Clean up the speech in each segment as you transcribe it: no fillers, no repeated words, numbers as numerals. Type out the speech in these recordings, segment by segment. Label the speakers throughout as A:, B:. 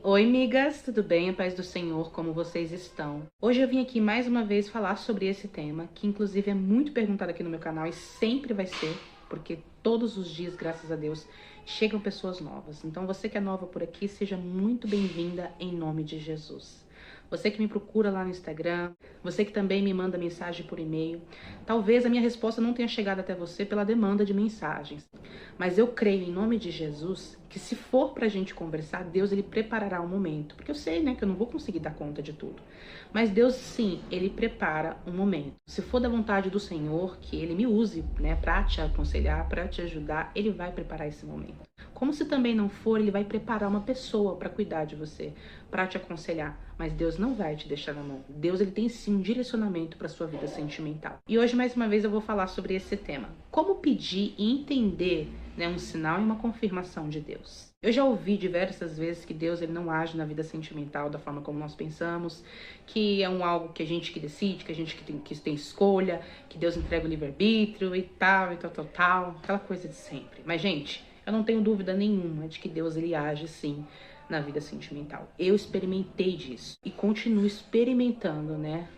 A: Oi, amigas, tudo bem? A paz do Senhor, como vocês estão? Hoje eu vim aqui mais uma vez falar sobre esse tema, que inclusive é muito perguntado aqui no meu canal e sempre vai ser, porque todos os dias, graças a Deus, chegam pessoas novas. Então você que é nova por aqui, seja muito bem-vinda em nome de Jesus. Você que me procura lá no Instagram, você que também me manda mensagem por e-mail, talvez a minha resposta não tenha chegado até você pela demanda de mensagens. Mas eu creio em nome de Jesus que se for pra gente conversar, Deus ele preparará um momento. Porque eu sei, né, que eu não vou conseguir dar conta de tudo. Mas Deus sim, ele prepara um momento. Se for da vontade do Senhor, que ele me use, né, pra te aconselhar, pra te ajudar, ele vai preparar esse momento. Como se também não for, ele vai preparar uma pessoa para cuidar de você, para te aconselhar. Mas Deus não vai te deixar na mão. Deus ele tem sim um direcionamento para sua vida sentimental. E hoje mais uma vez eu vou falar sobre esse tema. Como pedir e entender, né, um sinal e uma confirmação de Deus. Eu já ouvi diversas vezes que Deus ele não age na vida sentimental da forma como nós pensamos, que é algo que a gente que decide, que a gente que tem escolha, que Deus entrega o livre-arbítrio e tal, aquela coisa de sempre. Mas, gente, eu não tenho dúvida nenhuma de que Deus ele age sim na vida sentimental. Eu experimentei disso e continuo experimentando, né?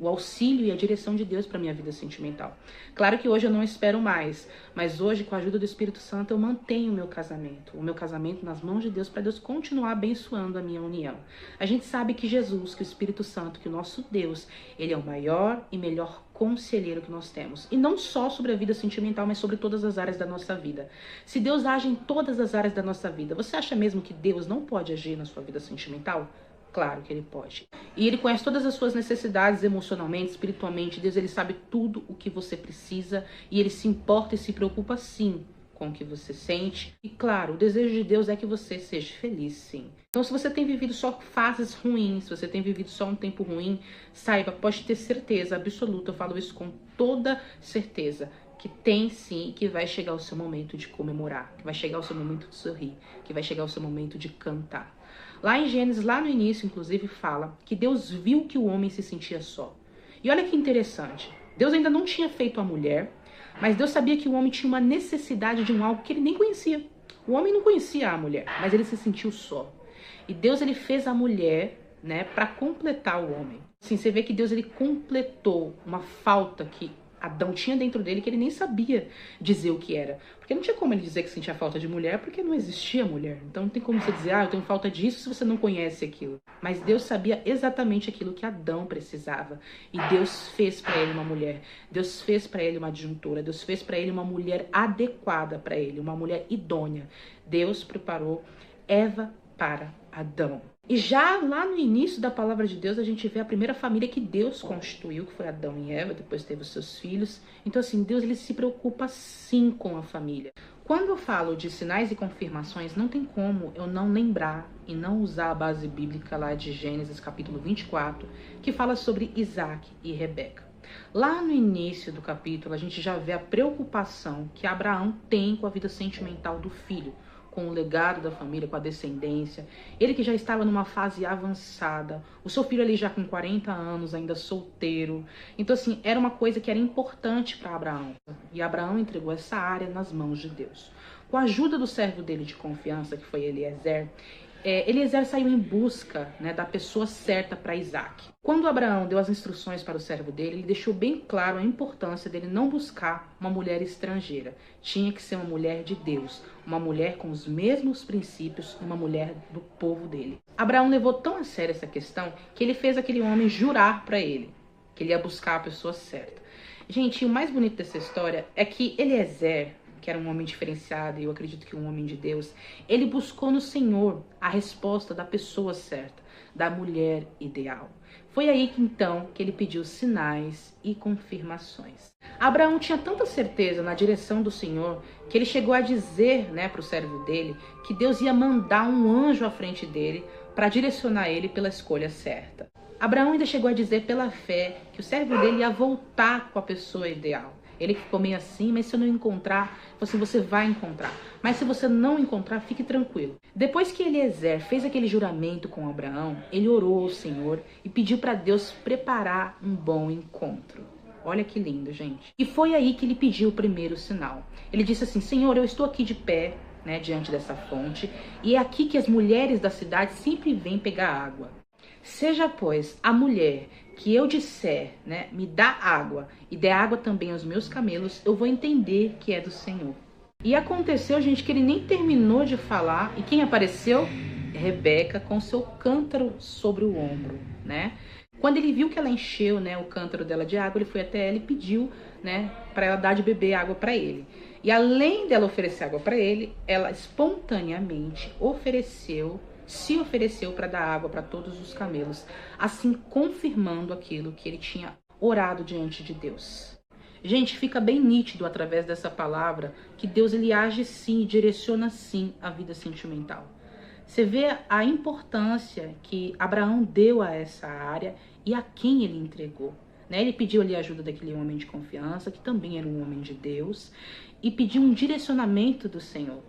A: O auxílio e a direção de Deus para minha vida sentimental. Claro que hoje eu não espero mais, mas hoje, com a ajuda do Espírito Santo, eu mantenho o meu casamento nas mãos de Deus, para Deus continuar abençoando a minha união. A gente sabe que Jesus, que o Espírito Santo, que o nosso Deus, ele é o maior e melhor conselheiro que nós temos. E não só sobre a vida sentimental, mas sobre todas as áreas da nossa vida. Se Deus age em todas as áreas da nossa vida, você acha mesmo que Deus não pode agir na sua vida sentimental? Claro que ele pode. E ele conhece todas as suas necessidades emocionalmente, espiritualmente. Deus, ele sabe tudo o que você precisa e ele se importa e se preocupa sim com o que você sente. E claro, o desejo de Deus é que você seja feliz, sim. Então, se você tem vivido só fases ruins, se você tem vivido só um tempo ruim, saiba, pode ter certeza absoluta, eu falo isso com toda certeza, que tem sim, que vai chegar o seu momento de comemorar, que vai chegar o seu momento de sorrir, que vai chegar o seu momento de cantar. Lá em Gênesis, lá no início, inclusive, fala que Deus viu que o homem se sentia só. E olha que interessante, Deus ainda não tinha feito a mulher, mas Deus sabia que o homem tinha uma necessidade de algo que ele nem conhecia. O homem não conhecia a mulher, mas ele se sentiu só. E Deus ele fez a mulher, né, para completar o homem. Assim, você vê que Deus ele completou uma falta que Adão tinha dentro dele, que ele nem sabia dizer o que era. Porque não tinha como ele dizer que sentia falta de mulher, porque não existia mulher. Então não tem como você dizer, eu tenho falta disso, se você não conhece aquilo. Mas Deus sabia exatamente aquilo que Adão precisava. E Deus fez para ele uma mulher. Deus fez para ele uma adjuntora. Deus fez para ele uma mulher adequada para ele, uma mulher idônea. Deus preparou Eva para Adão. E já lá no início da palavra de Deus, a gente vê a primeira família que Deus constituiu, que foi Adão e Eva, depois teve os seus filhos. Então, assim, Deus ele se preocupa sim com a família. Quando eu falo de sinais e confirmações, não tem como eu não lembrar e não usar a base bíblica lá de Gênesis capítulo 24, que fala sobre Isaac e Rebeca. Lá no início do capítulo, a gente já vê a preocupação que Abraão tem com a vida sentimental do filho, com o legado da família, com a descendência. Ele que já estava numa fase avançada, o seu filho ali já com 40 anos, ainda solteiro. Então, assim, era uma coisa que era importante para Abraão. E Abraão entregou essa área nas mãos de Deus. Com a ajuda do servo dele de confiança, que foi Eliezer, Eliezer saiu em busca, né, da pessoa certa para Isaac. Quando Abraão deu as instruções para o servo dele, ele deixou bem claro a importância dele não buscar uma mulher estrangeira. Tinha que ser uma mulher de Deus, uma mulher com os mesmos princípios, uma mulher do povo dele. Abraão levou tão a sério essa questão que ele fez aquele homem jurar para ele que ele ia buscar a pessoa certa. Gente, o mais bonito dessa história é que Eliezer, que era um homem diferenciado, e eu acredito que um homem de Deus, ele buscou no Senhor a resposta da pessoa certa, da mulher ideal. Foi aí que então que ele pediu sinais e confirmações. Abraão tinha tanta certeza na direção do Senhor que ele chegou a dizer, né, para o servo dele que Deus ia mandar um anjo à frente dele para direcionar ele pela escolha certa. Abraão ainda chegou a dizer pela fé que o servo dele ia voltar com a pessoa ideal. Ele ficou meio assim, mas se eu não encontrar, você vai encontrar. Mas se você não encontrar, fique tranquilo. Depois que Eliezer fez aquele juramento com Abraão, ele orou ao Senhor e pediu para Deus preparar um bom encontro. Olha que lindo, gente. E foi aí que ele pediu o primeiro sinal. Ele disse assim, Senhor, eu estou aqui de pé, né, diante dessa fonte, e é aqui que as mulheres da cidade sempre vêm pegar água. Seja, pois, a mulher que eu disser, né, me dá água, e der água também aos meus camelos, eu vou entender que é do Senhor. E aconteceu, gente, que ele nem terminou de falar, e quem apareceu? Rebeca com seu cântaro sobre o ombro, né? Quando ele viu que ela encheu, né, o cântaro dela de água, ele foi até ela e pediu, né, para ela dar de beber água para ele. E além dela oferecer água para ele, ela espontaneamente se ofereceu para dar água para todos os camelos, assim confirmando aquilo que ele tinha orado diante de Deus. Gente, fica bem nítido através dessa palavra que Deus ele age sim, direciona sim a vida sentimental. Você vê a importância que Abraão deu a essa área e a quem ele entregou. Né? Ele pediu ali a ajuda daquele homem de confiança, que também era um homem de Deus, e pediu um direcionamento do Senhor.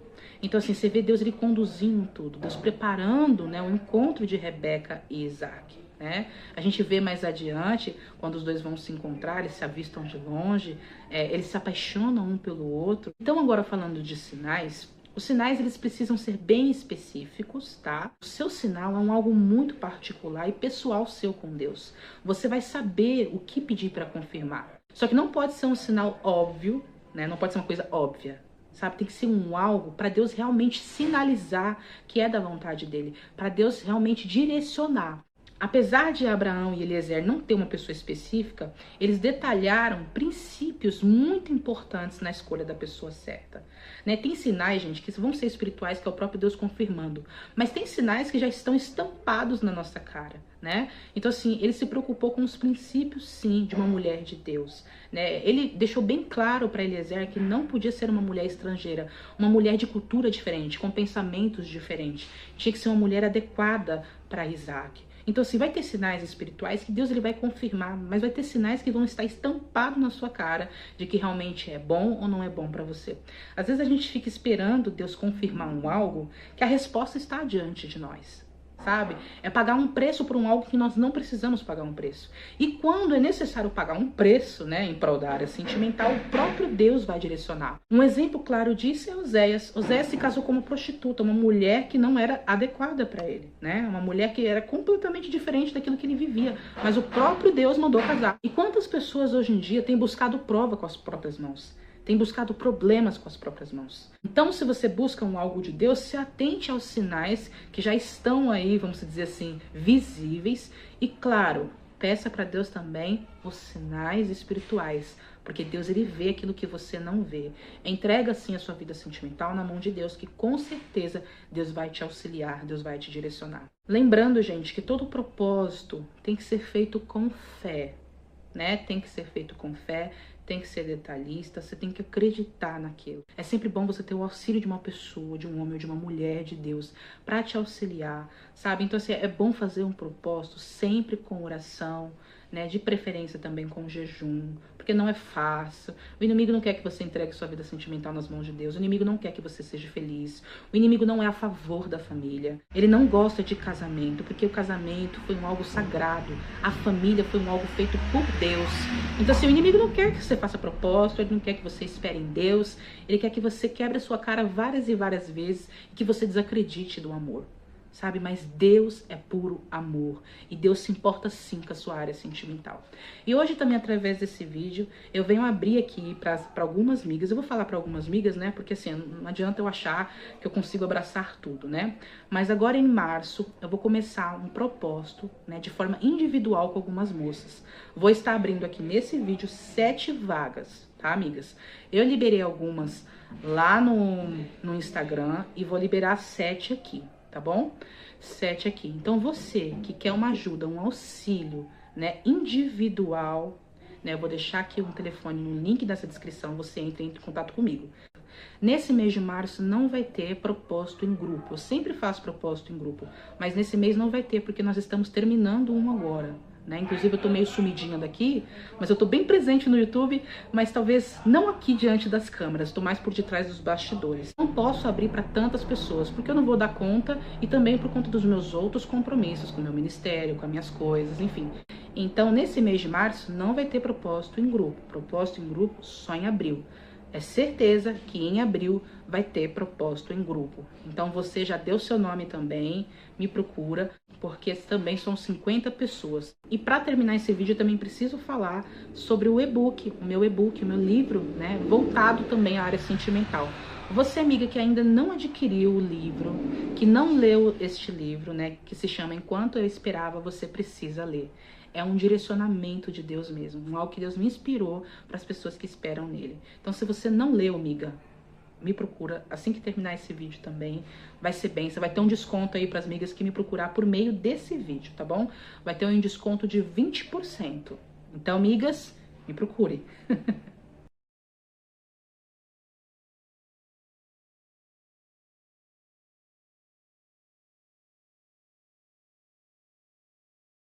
A: Então, assim, você vê Deus ele conduzindo tudo, Deus preparando, né, o encontro de Rebeca e Isaac. Né? A gente vê mais adiante, quando os dois vão se encontrar, eles se avistam de longe, eles se apaixonam um pelo outro. Então, agora falando de sinais, os sinais eles precisam ser bem específicos, tá? O seu sinal é algo muito particular e pessoal seu com Deus. Você vai saber o que pedir para confirmar. Só que não pode ser um sinal óbvio, né? Não pode ser uma coisa óbvia. Sabe, tem que ser algo para Deus realmente sinalizar que é da vontade dele, para Deus realmente direcionar. Apesar de Abraão e Eliezer não ter uma pessoa específica, eles detalharam princípios muito importantes na escolha da pessoa certa. Né? Tem sinais, gente, que vão ser espirituais, que é o próprio Deus confirmando. Mas tem sinais que já estão estampados na nossa cara. Né? Então, assim, ele se preocupou com os princípios, sim, de uma mulher de Deus. Né? Ele deixou bem claro para Eliezer que não podia ser uma mulher estrangeira, uma mulher de cultura diferente, com pensamentos diferentes. Tinha que ser uma mulher adequada para Isaac. Então, assim, vai ter sinais espirituais que Deus ele vai confirmar, mas vai ter sinais que vão estar estampados na sua cara de que realmente é bom ou não é bom para você. Às vezes a gente fica esperando Deus confirmar algo que a resposta está diante de nós. Sabe? É pagar um preço por algo que nós não precisamos pagar um preço. E quando é necessário pagar um preço, né, em prol da área sentimental, o próprio Deus vai direcionar. Um exemplo claro disso é Oséias. Oséias se casou com uma prostituta, uma mulher que não era adequada para ele, né? Uma mulher que era completamente diferente daquilo que ele vivia, mas o próprio Deus mandou casar. E quantas pessoas hoje em dia têm buscado prova com as próprias mãos? Tem buscado problemas com as próprias mãos. Então, se você busca algo de Deus, se atente aos sinais que já estão aí, vamos dizer assim, visíveis. E claro, peça para Deus também os sinais espirituais, porque Deus ele vê aquilo que você não vê. Entrega assim a sua vida sentimental na mão de Deus, que com certeza Deus vai te auxiliar, Deus vai te direcionar. Lembrando, gente, que todo propósito tem que ser feito com fé, né? Tem que ser feito com fé. Tem que ser detalhista, você tem que acreditar naquilo. É sempre bom você ter o auxílio de uma pessoa, de um homem ou de uma mulher de Deus para te auxiliar, sabe? Então, assim, é bom fazer um propósito sempre com oração, né? De preferência também com jejum, porque não é fácil. O inimigo não quer que você entregue sua vida sentimental nas mãos de Deus. O inimigo não quer que você seja feliz. O inimigo não é a favor da família. Ele não gosta de casamento, porque o casamento foi algo sagrado. A família foi algo feito por Deus. Então, assim, o inimigo não quer que você faça propósito, ele não quer que você espere em Deus. Ele quer que você quebre a sua cara várias e várias vezes e que você desacredite do amor. Sabe, mas Deus é puro amor e Deus se importa sim com a sua área sentimental. E hoje também, através desse vídeo, eu venho abrir aqui para algumas migas. Eu vou falar para algumas migas, né, porque assim, não adianta eu achar que eu consigo abraçar tudo, né. Mas agora em março eu vou começar um propósito, né, de forma individual com algumas moças. Vou estar abrindo aqui nesse vídeo 7 vagas, tá, amigas? Eu liberei algumas lá no Instagram e vou liberar 7 aqui. Tá bom? 7 aqui. Então, você que quer uma ajuda, um auxílio, né, individual, né, eu vou deixar aqui um telefone no link dessa descrição, você entra em contato comigo. Nesse mês de março não vai ter propósito em grupo. Eu sempre faço propósito em grupo, mas nesse mês não vai ter, porque nós estamos terminando um agora. Né? Inclusive eu tô meio sumidinha daqui, mas eu tô bem presente no YouTube, mas talvez não aqui diante das câmeras, tô mais por detrás dos bastidores. Não posso abrir para tantas pessoas, porque eu não vou dar conta e também por conta dos meus outros compromissos com o meu ministério, com as minhas coisas, enfim. Então nesse mês de março não vai ter propósito em grupo só em abril. é certeza que em abril vai ter propósito em grupo. Então você já deu seu nome também, me procura, porque também são 50 pessoas. E para terminar esse vídeo eu também preciso falar sobre o e-book, o meu livro, né, voltado também à área sentimental. Você, amiga, que ainda não adquiriu o livro, que não leu este livro, né, que se chama Enquanto Eu Esperava, você precisa ler. É um direcionamento de Deus mesmo, algo que Deus me inspirou para as pessoas que esperam nele. Então, se você não leu, amiga, me procura assim que terminar esse vídeo também. Vai ser bem, você vai ter um desconto aí para as amigas que me procurar por meio desse vídeo, tá bom? Vai ter um desconto de 20%. Então, amigas, me procure.